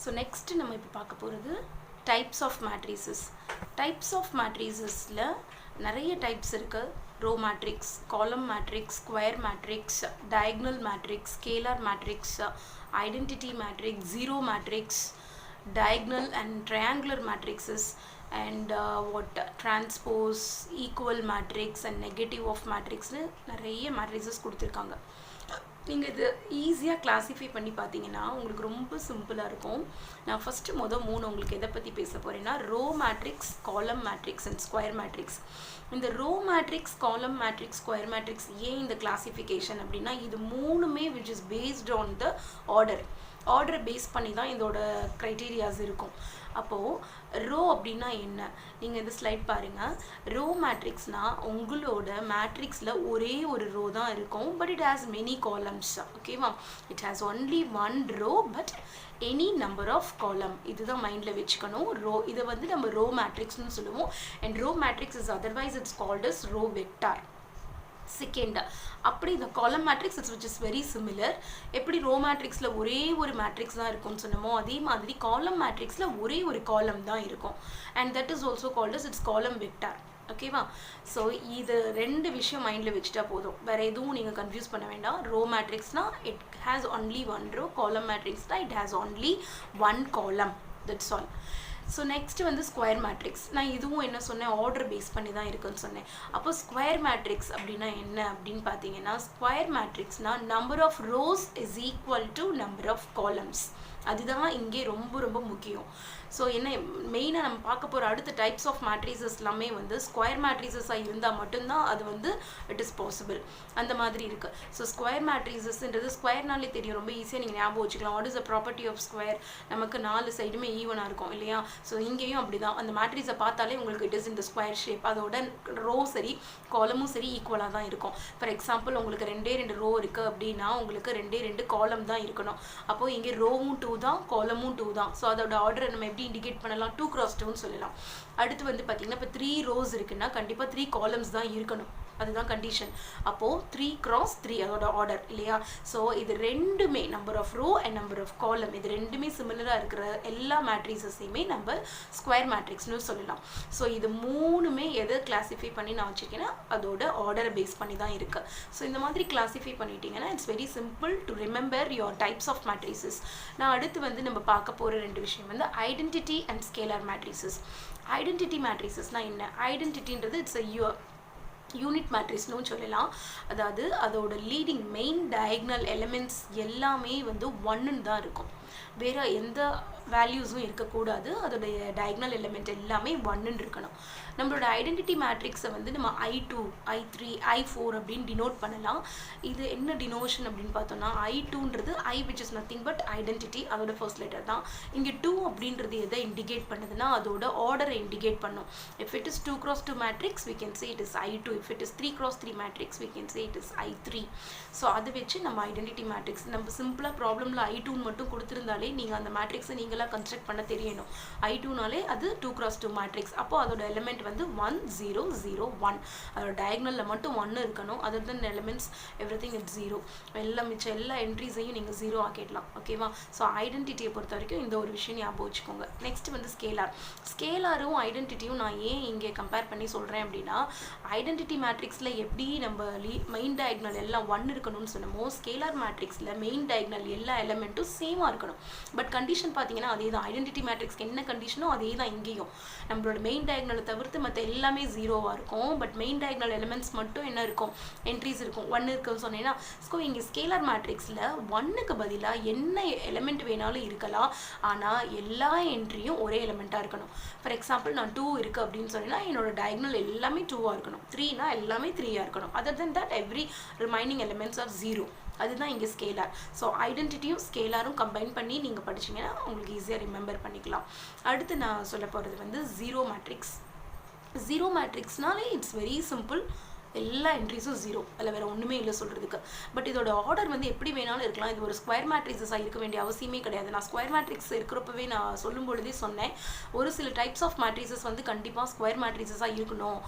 So next நம்ம இப்போ பார்க்க போகிறது types of matrices. Types of மேட்ரிசஸில் நிறைய டைப்ஸ் இருக்குது. Row matrix, column matrix, square matrix, diagonal matrix, scalar matrix, identity matrix, zero matrix, diagonal and triangular matrices, and transpose, equal matrix and negative of matrix நிறைய matrices கொடுத்துருக்காங்க. நீங்கள் இது ஈஸியாக classify பண்ணி பார்த்தீங்கன்னா உங்களுக்கு ரொம்ப சிம்பிளாக இருக்கும். நான் ஃபஸ்ட்டு மூணு உங்களுக்கு எதை பற்றி பேச போகிறேன்னா row matrix, column matrix and square matrix. இந்த row matrix, column matrix, square matrix ஏன் இந்த கிளாஸிஃபிகேஷன் அப்படின்னா இது மூணுமே which is based on the ஆர்டரை பேஸ் பண்ணி தான் இதோட க்ரைட்டீரியாஸ் இருக்கும். அப்போது ரோ அப்படின்னா என்ன, நீங்கள் இந்த ஸ்லைட் பாருங்கள். ரோ மேட்ரிக்ஸ்னால் உங்களோட மேட்ரிக்ஸில் ஒரே ஒரு ரோ தான் இருக்கும், but it has many columns. ஓகேவா? It has only one row but any number of column. இதுதான் மைண்டில் வச்சுக்கணும். இதை வந்து நம்ம ரோ மேட்ரிக்ஸ்னு சொல்லுவோம். And row matrix is otherwise it's called as row vector. Second, அப்படி இந்த column matrix which is very similar. எப்படி ரோ மேட்ரிக்ஸில் ஒரே ஒரு மேட்ரிக்ஸ் தான் இருக்கும்னு சொன்னமோ அதே மாதிரி காலம் மேட்ரிக்ஸில் ஒரே ஒரு காலம் தான் இருக்கும். And that is also called as its column vector. ஓகேவா? ஸோ இது ரெண்டு விஷயம் மைண்டில் வச்சுட்டா போதும், வேறு எதுவும் நீங்கள் கன்ஃபியூஸ் பண்ண வேண்டாம். ரோ மேட்ரிக்ஸ்னால் it has only one row, column மேட்ரிக்ஸ்னால் it has only one column. That's all. So next வந்து ஸ்கொயர் மேட்ரிக்ஸ். நான் இதுவும் என்ன சொன்னேன், ஆர்டர் பேஸ் பண்ணி தான் இருக்குன்னு சொன்னேன். அப்போ ஸ்கொயர் மேட்ரிக்ஸ் அப்படின்னா என்ன அப்படின்னு பார்த்தீங்கன்னா, ஸ்கொயர் மேட்ரிக்ஸ்னால் number of rows is equal to number of columns. அதுதான் இங்கே ரொம்ப ரொம்ப முக்கியம். ஸோ என்ன மெயினாக நம்ம பார்க்க போகிற அடுத்த டைப்ஸ் ஆஃப் மேட்ரிசஸ் எல்லாமே வந்து ஸ்கொயர் மேட்ரிசஸாக இருந்தால் மட்டும்தான் அது வந்து இட் இஸ் பாசிபிள். அந்த மாதிரி இருக்குது. ஸோ ஸ்கொயர் மேட்ரிசஸ்ன்றது ஸ்கொயர்னாலே தெரியும், ரொம்ப ஈஸியாக நீங்கள் ஞாபகம் வச்சுக்கலாம். What is a property of square? நமக்கு 4 சைடுமே ஈவனாக இருக்கும் இல்லையா? ஸோ இங்கேயும் அப்படி தான். அந்த மேட்ரிஸை பார்த்தாலே உங்களுக்கு இட் இஸ் இந்த ஸ்கொயர் ஷேப். அதோட ரோ சரி காலமும் சரி ஈக்குவலாக தான் இருக்கும். ஃபார் எக்ஸாம்பிள் உங்களுக்கு 2 ரோ இருக்குது அப்படின்னா உங்களுக்கு 2 காலம் தான் இருக்கணும். அப்போது இங்கே ரோவும் 2 தான், காலமும் 2 தான். ஸோ அதோட ஆர்டரை நம்ம எப்படி இண்டிகேட் பண்ணலாம்? 2x2ன்னு சொல்லலாம். அடுத்து வந்து பார்த்தீங்கன்னா இப்போ 3 ரோஸ் இருக்குன்னா கண்டிப்பாக 3 காலம்ஸ் தான் இருக்கணும். அதுதான் கண்டிஷன். அப்போது 3x3 அதோட ஆர்டர் இல்லையா? ஸோ இது ரெண்டுமே number of row and number of column இது ரெண்டுமே சிமிலராக இருக்கிற எல்லா மேட்ரிசஸையுமே நம்ம ஸ்கொயர் மேட்ரிக்ஸ்னு சொல்லலாம். ஸோ இது மூணுமே எதை கிளாஸிஃபை பண்ணி நான் வச்சுருக்கேன்னா அதோட ஆர்டரை பேஸ் பண்ணி தான் இருக்குது. ஸோ இந்த மாதிரி கிளாஸிஃபை பண்ணிட்டீங்கன்னா it's very simple to remember your types of matrices. நான் அடுத்து வந்து நம்ம பார்க்க போகிற 2 விஷயம் வந்து identity and scalar matrices. Identity மேட்ரிசஸ்னால் என்ன? ஐடென்டிட்டின்றது இட்ஸ் யூனிட் மேட்ரிக்ஸ்னு சொல்லலாம். அதாவது அதோட லீடிங் மெயின் டயக்னல் எலிமெண்ட்ஸ் எல்லாமே வந்து 1ன்னு தான் இருக்கும், வேறு எந்த வேல்யூஸும் இருக்கக்கூடாது. அதோடைய டயக்னல் எலிமெண்ட் எல்லாமே 1ன்னு இருக்கணும். நம்மளோட ஐடென்டிட்டி மேட்ரிக்ஸை வந்து நம்ம I2, I3, I4 அப்படின்னு டினோட் பண்ணலாம். இது என்ன டினோஷன் அப்படின்னு பார்த்தோம்னா I2ன்றது I which is nothing but identity, அதோட ஃபர்ஸ்ட் லெட்டர் தான். இங்கே 2 அப்படின்றது எதை இண்டிகேட் பண்ணுதுன்னா அதோட ஆர்டரை இண்டிகேட் பண்ணும். If it is 2x2 matrix we can say it is I2. If it is 3x3 matrix we can say it is I3. So அதை வச்சு நம்ம ஐடென்டிட்டி மேட்ரிக்ஸ் நம்ம சிம்பிளாக ப்ராப்ளமில் I2 மட்டும் கொடுத்துருந்தாலே நீங்கள் அந்த மேட்ரிக்ஸை நீங்களாக கன்ஸ்ட்ரக்ட் பண்ண தெரியணும். I2னாலே அது 2x2 மேட்ரிக்ஸ். அப்போது அதோட எலிமெண்ட் வந்து 1 0 0 1. அதோட டயக்னலில் மட்டும் 1 இருக்கணும். Other then elements everything it's 0. மிச்சம் எல்லா என்ட்ரிஸையும் நீங்கள் 0 ஆக்கிடலாம். ஓகேவா? ஸோ ஐடென்டிட்டியை பொறுத்த வரைக்கும் இந்த ஒரு விஷயம் ஞாபகம் வச்சுக்கோங்க. நெக்ஸ்ட் வந்து ஸ்கேலார். ஸ்கேலாரும் ஐடென்டிட்டியும் நான் ஏன் இங்கே கம்பேர் பண்ணி சொல்கிறேன் அப்படின்னா ஐடென்டிட்டி மேட்ரிக்ஸில் எப்படி நம்ம மெயின் டயக்னல் எல்லாம் 1 இருக்கணும்னு சொன்னமோ ஸ்கேலார் மேட்ரிக்ஸில் மெயின் டயக்னல் எல்லா எலிமெண்ட்டும் சேமாக இருக்கணும். பட் கண்டிஷன் பார்த்தீங்கன்னா அதே தான். ஐடென்டிட்டி மேட்ரிக்ஸ்க்கு என்ன கண்டிஷனோ அதே தான் இங்கேயும். நம்மளோட மெயின் டயக்னலை தவிர்த்து மற்ற எல்லாமே 0வாக இருக்கும். பட் மெயின் டயக்னல் எலிமெண்ட்ஸ் மட்டும் என்ன இருக்கும்? என்ட்ரிஸ் இருக்கும். 1 இருக்குன்னு சொன்னீங்கன்னா இங்கே ஸ்கேலார் மேட்ரிக்ஸில் 1க்கு பதிலாக என்ன எலிமெண்ட் வேணாலும் இருக்கலாம், ஆனால் எல்லா என்ட்ரியும் ஒரே எலிமெண்ட்டாக இருக்கணும். ஃபார் எக்ஸாம்பிள் நான் 2 இருக்குது அப்படின்னு சொன்னீங்கன்னா என்னோட டயக்னல் எல்லாமே 2வாக இருக்கணும். 3னா எல்லாமே 3ஆக இருக்கணும். Other then that every remaining elements are 0. அதுதான் இங்கே ஸ்கேலார். ஸோ ஐடென்டிட்டியும் ஸ்கேலாரும் கம்பைன் பண்ணி நீங்கள் படிச்சிங்கன்னா உங்களுக்கு ஈஸியாக ரிமெம்பர் பண்ணிக்கலாம். அடுத்து நான் சொல்ல போகிறது வந்து ஜீரோ மேட்ரிக்ஸ். ஜீரோ மேட்ரிக்ஸ்னாலே இட்ஸ் வெரி சிம்பிள். எல்லா என்ட்ரிஸும் 0, அதில் வேறு ஒன்றுமே இல்லை சொல்கிறதுக்கு. பட் இதோட ஆர்டர் வந்து எப்படி வேணாலும் இருக்கலாம். இது ஒரு ஸ்கொயர் மேட்ரிக்ஸாக இருக்க வேண்டிய அவசியமே கிடையாது. நான் ஸ்கொயர் மேட்ரிக்ஸ் இருக்கிறப்பவே நான் சொல்லும் பொழுதே சொன்னேன், ஒரு சில டைப்ஸ் ஆஃப் மேட்ரிக்ஸஸ் வந்து கண்டிப்பாக ஸ்கொயர் மேட்ரிக்ஸாக இருக்கணும்.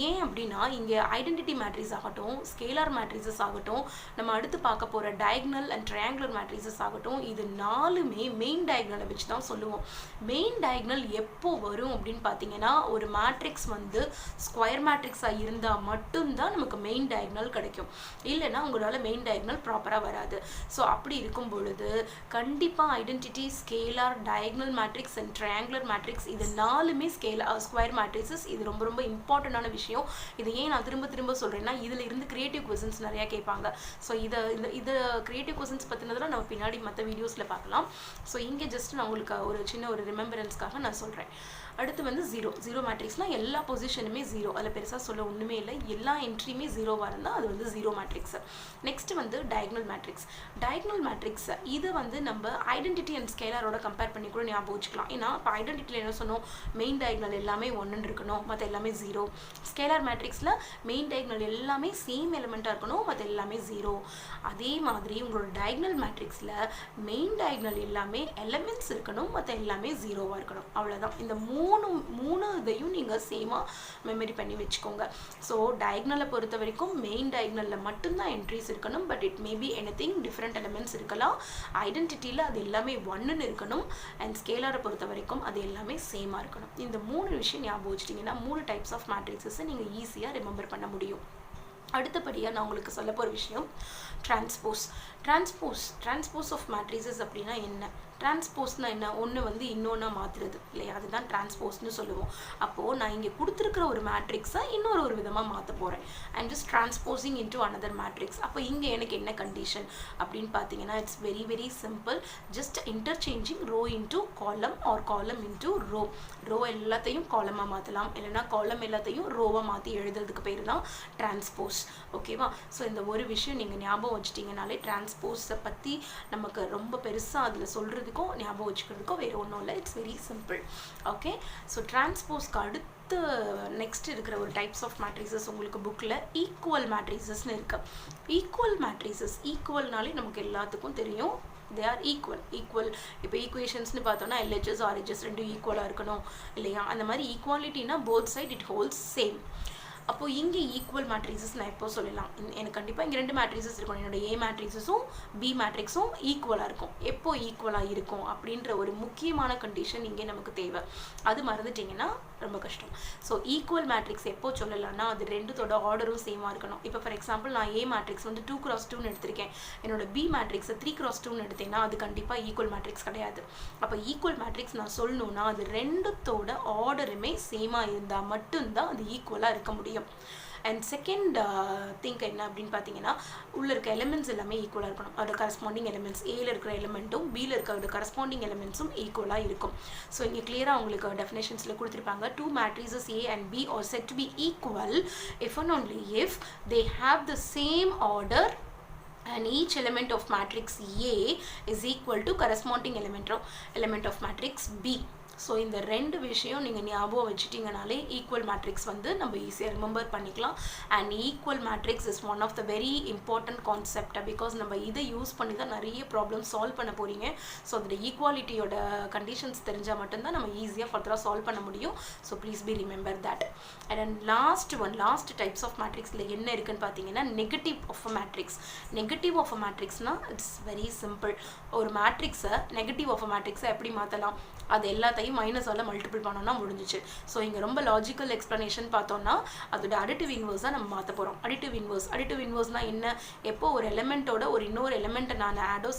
ஏன் அப்படின்னா இங்கே ஐடென்டிட்டி மேட்ரிக்ஸ் ஆகட்டும், ஸ்கேலார் மேட்ரிக்ஸஸ் ஆகட்டும், நம்ம அடுத்து பார்க்க போகிற டயக்னல் அண்ட் ட்ரையாங்குலர் மேட்ரிக்ஸஸ் ஆகட்டும், இது 4மே மெயின் டயக்னலை வச்சு தான் சொல்லுவோம். மெயின் டயக்னல் எப்போ வரும் அப்படின்னு பார்த்தீங்கன்னா, ஒரு மேட்ரிக்ஸ் வந்து ஸ்கொயர் மேட்ரிக்ஸாக இருந்தால் மட்டும்தான் நமக்கு மெயின் டயக்னல் கிடைக்கும். இல்லைன்னா உங்களால் மெயின் டயக்னல் ப்ராப்பராக வராது. ஸோ அப்படி இருக்கும் பொழுது கண்டிப்பாக identity, scalar, diagonal matrix and triangular matrix இது 4மே ஸ்கொயர் மேட்ரிக்ஸஸ். இது ரொம்ப ரொம்ப இம்பார்ட்டண்டான விஷயம். இது ஏன் நான் திரும்ப திரும்ப சொல்கிறேன்னா, இதில் இருந்து கிரியேட்டிவ் கொஸ்டின்ஸ் நிறையா கேட்பாங்க. ஸோ இதை கிரியேட்டிவ் கொஸ்டின்ஸ் பற்றினதெல்லாம் நம்ம பின்னாடி மற்ற வீடியோஸில் பார்க்கலாம். ஸோ இங்கே ஜஸ்ட் நான் உங்களுக்கு ஒரு சின்ன ஒரு ரிமெம்பரன்ஸ்க்காக நான் சொல்கிறேன். அடுத்து வந்து 0 மேட்ரிக்ஸ்னால் எல்லா பொசிஷனுமே 0, அதில் பெருசாக சொல்ல ஒன்றுமே இல்லை. எல்லா என்ட்ரியுமே 0வாக இருந்தால் அது வந்து 0 மேட்ரிக்ஸ். நெக்ஸ்ட் வந்து டயக்னல் மேட்ரிக்ஸ். டயக்னல் மேட்ரிக்ஸ் இது வந்து நம்ம ஐடென்டிட்டி அண்ட் ஸ்கேலாரோட கம்பேர் பண்ணி கூட ஞாபகம் வச்சுக்கலாம். ஏன்னா இப்போ ஐடென்டிட்டியில் என்ன சொன்னோம், மெயின் டயக்னல் எல்லாமே 1 இருக்கணும், மற்ற எல்லாமே 0. ஸ்கேலார் மேட்ரிக்ஸில் மெயின் டயக்னல் எல்லாமே சேம் எலிமெண்ட்டாக இருக்கணும், மற்ற எல்லாமே 0. அதே மாதிரி உங்களோட டயக்னல் மேட்ரிக்ஸில் மெயின் டயக்னல் எல்லாமே எலிமெண்ட்ஸ் இருக்கணும், மற்ற எல்லாமே 0வாக இருக்கணும். அவ்வளோதான். இந்த மூணு இதையும் நீங்கள் சேமாக மெமரி பண்ணி வச்சுக்கோங்க. ஸோ டயக்னலை பொறுத்த வரைக்கும் மெயின் டயக்னலில் மட்டும்தான் என்ட்ரிஸ் இருக்கணும். But it maybe anything, different elements இருக்கலாம். ஐடென்டிட்டியில் அது எல்லாமே 1ன்னு இருக்கணும். அண்ட் ஸ்கேலாரை பொறுத்த வரைக்கும் அது எல்லாமே சேமாக இருக்கணும். இந்த 3 விஷயம் ஞாபகம் வச்சிட்டிங்கன்னா 3 டைப்ஸ் ஆஃப் மேட்ரிக்ஸஸை நீங்கள் ஈஸியாக ரிமெம்பர் பண்ண முடியும். அடுத்தபடியாக நான் உங்களுக்கு சொல்ல போகிற விஷயம் டிரான்ஸ்போஸ் ஆஃப் மேட்ரிசஸ் அப்படின்னா என்ன? டிரான்ஸ்போஸ்னால் என்ன? ஒன்று வந்து இன்னொன்னா மாற்றுறது இல்லையா, அதுதான் டிரான்ஸ்போஸ்னு சொல்லுவோம். அப்போது நான் இங்கே கொடுத்துருக்கிற ஒரு மேட்ரிக்ஸை ஒரு விதமாக மாற்ற போகிறேன். I'm just transposing into another matrix. அப்போ இங்கே எனக்கு என்ன கண்டிஷன் அப்படின்னு பார்த்தீங்கன்னா, it's very very simple. Just interchanging row into column or column into row. Row எல்லாத்தையும் காலமாக மாற்றலாம், இல்லைனா காலம் எல்லாத்தையும் ரோவாக மாற்றி எழுதுறதுக்கு பேர் தான் டிரான்ஸ்போஸ். ஓகேவா? ஸோ இந்த ஒரு விஷயம் நீங்கள் ஞாபகம் வச்சிட்டிங்கனாலே டிரான்ஸ்போஸை பற்றி நமக்கு ரொம்ப பெருசாக அதில் சொல்கிறதுக்கும் ஞாபகம் வச்சுக்கிறதுக்கும் வேறு ஒன்றும் இல்லை. It's very simple. Okay, so டிரான்ஸ்போஸ்க்கு அடுத்து நெக்ஸ்ட் இருக்கிற ஒரு டைப்ஸ் ஆஃப் மேட்ரிசஸ் உங்களுக்கு புக்கில் ஈக்குவல் மேட்ரிசஸ்னு இருக்கு. ஈக்குவல்னாலே நமக்கு எல்லாத்துக்கும் தெரியும், they are equal. இப்போ ஈக்குவேஷன்ஸ்னு பார்த்தோன்னா LHS RHS ரெண்டும் ஈக்குவலாக இருக்கணும் இல்லையா? அந்த மாதிரி ஈக்குவாலிட்டினா both side it holds same. அப்போது இங்கே ஈக்குவல் மேட்ரிக்ஸஸ் நான் எப்போ சொல்லலாம், எனக்கு கண்டிப்பாக இங்கே 2 மேட்ரிக்ஸஸ் இருக்கும். என்னோட A மேட்ரிக்ஸஸும் B மேட்ரிக்ஸும் ஈக்குவலாக இருக்கும். எப்போ ஈக்குவலாக இருக்கும் அப்படின்ற ஒரு முக்கியமான கண்டிஷன் இங்கே நமக்கு தேவை. அது மறந்துட்டிங்கன்னா ரொம்ப கஷ்டம். ஸோ ஈக்குவல் மேட்ரிக்ஸ் எப்போ சொல்லலாம்னா, அது ரெண்டுத்தோட ஆர்டரும் சேமாக இருக்கணும். இப்போ ஃபார் எக்ஸாம்பிள் நான் A மேட்ரிக்ஸ் வந்து 2x2ன்னு எடுத்திருக்கேன், என்னோட B மேட்ரிக்ஸை 3x2ன்னு எடுத்தேன்னா அது கண்டிப்பாக ஈக்குவல் மேட்ரிக்ஸ் கிடையாது. அப்போ ஈக்குவல் மேட்ரிக்ஸ் நான் சொல்லணும்னா அது ரெண்டுத்தோட ஆர்டருமே சேமாக இருந்தால் மட்டும்தான் அது ஈக்குவலாக இருக்க முடியும். அண்ட் செகண்ட் திங்க் என்ன அப்படின்னு பார்த்தீங்கன்னா, உள்ளே இருக்க எலிமெண்ட்ஸ் எல்லாமே ஈக்குவலாக இருக்கணும். அதோட கரஸ்பாண்டிங் எலிமெண்ட்ஸ், ஏல இருக்கிற எலிமெண்ட்டும் பியில் இருக்கிற கரஸ்பாண்டிங் எலிமெண்ட்ஸும் ஈக்குவலாக இருக்கும். ஸோ இங்கே கிளியராக உங்களுக்கு டெஃபினேஷன்ஸில் கொடுத்துருப்பாங்க. 2 matrices A and B are said to be equal if and only if they have the same order and each element of matrix A is equal to corresponding element of matrix B. So இந்த 2 விஷயம் நீங்கள் ஞாபகம் வச்சுட்டிங்கனாலே equal matrix வந்து நம்ம ஈஸியாக remember பண்ணிக்கலாம். And equal matrix is one of the very important concept. Because நம்ம இதை யூஸ் பண்ணி தான் நிறைய ப்ராப்ளம் சால்வ் பண்ண போகிறீங்க. ஸோ அதோட ஈக்குவாலிட்டியோட கண்டிஷன்ஸ் தெரிஞ்சால் மட்டும்தான் நம்ம ஈஸியாக ஃபர்தராக சால்வ் பண்ண முடியும். So please be remember that. And last types of மேட்ரிக்ஸில் என்ன இருக்குன்னு பார்த்தீங்கன்னா, negative of a matrix. Negative of a மேட்ரிக்ஸ்னால் இட்ஸ் வெரி சிம்பிள். ஒரு மேட்ரிக்ஸை நெகட்டிவ் ஆஃப் அ மேட்ரிக்ஸை எப்படி மாற்றலாம்? அது எல்லாத்தையும் மைனஸால் மல்டிபிள் பண்ணோன்னா முடிஞ்சிச்சு. ஸோ இங்கே ரொம்ப லாஜிக்கல் எக்ஸ்ப்ளனேஷன் பார்த்தோன்னா அதோட அடிட்டிவ் இன்வர்ஸாக நம்ம மாற்ற போகிறோம். அடிட்டிவ் இன்வர்ஸ்னால் என்ன? எப்போ ஒரு எலிமெண்ட்டோட ஒரு இன்னொரு எலிமெண்ட்டை நான் ஆடோ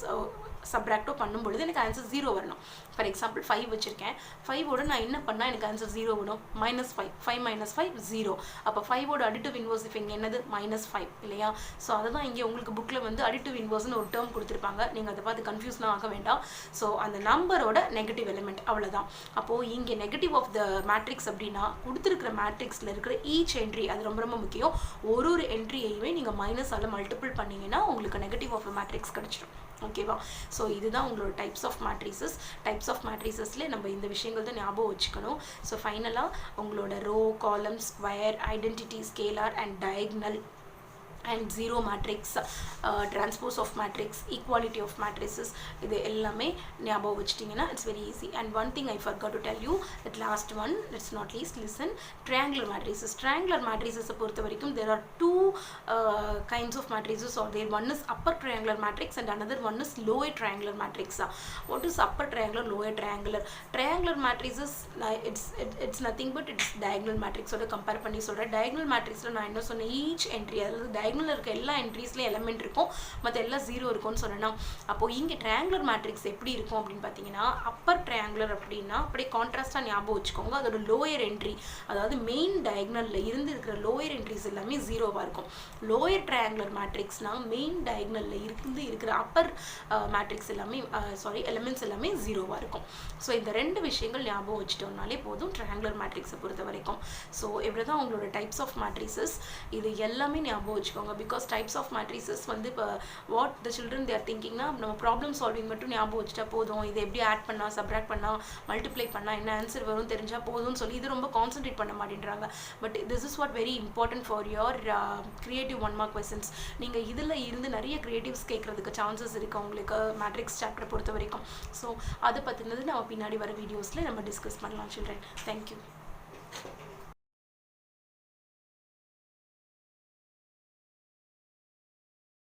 சப்ராக்டோ பண்ணும்பொழுது எனக்கு ஆன்சர் 0 வரணும். ஃபார் எக்ஸாம்பிள் 5 வச்சுருக்கேன், 5ஓட நான் என்ன பண்ணால் எனக்கு ஆன்சர் 0 வரும்? -5. 5 - 5 0. அப்போ 5ஓட அடிட்டிவ் இன்வர்ஸ் இப்போ இங்கே என்னது? -5 இல்லையா? ஸோ அதுதான் இங்கே உங்களுக்கு புக்கில் வந்து அடிட்டிவ் இன்வர்ஸ்னு ஒரு டேர்ம் கொடுத்துருப்பாங்க. நீங்கள் அதை பார்த்து கன்ஃபியூஸ்லாம் ஆக வேண்டாம். ஸோ அந்த நம்பரோட நெகட்டிவ் எலிமெண்ட் அவ்வளோதான். அப்போது இங்கே நெகட்டிவ் ஆஃப் த மேட்ரிக்ஸ் அப்படின்னா கொடுத்துருக்கிற மேட்ரிக்ஸில் இருக்கிற ஈச் என்ட்ரி, அது ரொம்ப ரொம்ப முக்கியம். ஒரு என்ட்ரியையுமே நீங்கள் மைனஸால் மல்டிபிள் பண்ணிங்கன்னா உங்களுக்கு நெகட்டிவ் ஆஃப் த மேட்ரிக்ஸ் கிடச்சிடும். ஓகேவா? ஸோ இதுதான் உங்களோட types of matrices. Types of மேட்ரிசஸ்ல நம்ம இந்த விஷயங்கள் தான் ஞாபகம் வச்சுக்கணும். ஸோ ஃபைனலாக உங்களோட ரோ, காலம், square, identity, scalar and diagonal and zero matrix, transpose of matrix, equality of matrices, இது எல்லாமே ஞாபகம் வச்சிட்டிங்கன்னா it's very easy. And one thing I forgot to tell you, that last one, let's not least listen, triangular matrices. Triangular matrices பொறுத்த வரைக்கும் there are two kinds of matrices or there. One is upper triangular matrix and another one is lower triangular matrix. What is upper triangular, lower triangular? Triangular matrices it's nothing but it's diagonal matrix ஓட compare பண்ணி சொல்கிறேன். diagonal matrixல நான் என்ன சொன்னேன், each entry, அதாவது diagonal இருக்க எல்லா என்ட்ரீஸ்லேயும் element இருக்கும், மற்ற எல்லாம் ஜீரோ இருக்கும்னு சொன்னேன்னா, அப்போ இங்கே ட்ரையாங்குலர் மேட்ரிக்ஸ் எப்படி இருக்கும் அப்படின்னு பார்த்தீங்கன்னா, அப்பர் ட்ரையாங்குலர் அப்படின்னா அப்படியே கான்ட்ராஸ்டாக ஞாபகம் வச்சுக்கோங்க. அதோட லோயர் என்ட்ரி, அதாவது மெயின் டயக்னலில் இருந்து இருக்கிற லோயர் என்ட்ரிஸ் எல்லாமே ஜீரோவாக இருக்கும். லோயர் ட்ரையாங்குலர் மேட்ரிக்ஸ்னால் மெயின் டயக்னலில் இருந்து இருக்கிற அப்பர் மேட்ரிக்ஸ் எல்லாமே எலிமெண்ட்ஸ் எல்லாமே ஜீரோவாக இருக்கும். ஸோ இந்த ரெண்டு விஷயங்கள் ஞாபகம் வச்சுட்டோம்னாலே போதும் ட்ரையாங்குலர் மேட்ரிக்ஸை பொறுத்த வரைக்கும். ஸோ இவ்வளோ தான் உங்களோட டைப்ஸ் ஆஃப் மேட்ரிசஸ். இது எல்லாமே ஞாபகம் வச்சுக்கோங்க. பிகாஸ் டைப்ஸ் ஆஃப் மேட்ரிசஸ் வந்து இப்போ வாட் த சில்ட்ரன் தேர் திங்கிங்னா, நம்ம ப்ராப்ளம் சால்விங் மட்டும் ஞாபகம் வச்சுட்டா போதும், இதை எப்படி ஆட் பண்ணால், சப்ராக்ட் பண்ணால், மல்டிப்ளை பண்ணால் என்ன ஆன்சர் வரும் தெரிஞ்சால் போதும்னு சொல்லி இது ரொம்ப கான்சன்ட்ரேட் பண்ண மாட்டேன்றாங்க. But this is what very important for your creative 1 mark questions. நீங்கள் இதில் இருந்து நிறைய கிரியேட்டிவ்ஸ் கேட்குறதுக்கு சான்சஸ் இருக்குது உங்களுக்கு மேட்ரிக்ஸ் சாப்டரை பொறுத்த வரைக்கும். ஸோ அதை பற்றினது நம்ம பின்னாடி வர வீடியோஸில் நம்ம டிஸ்கஸ் பண்ணலாம் சில்ட்ரன். தேங்க்யூ.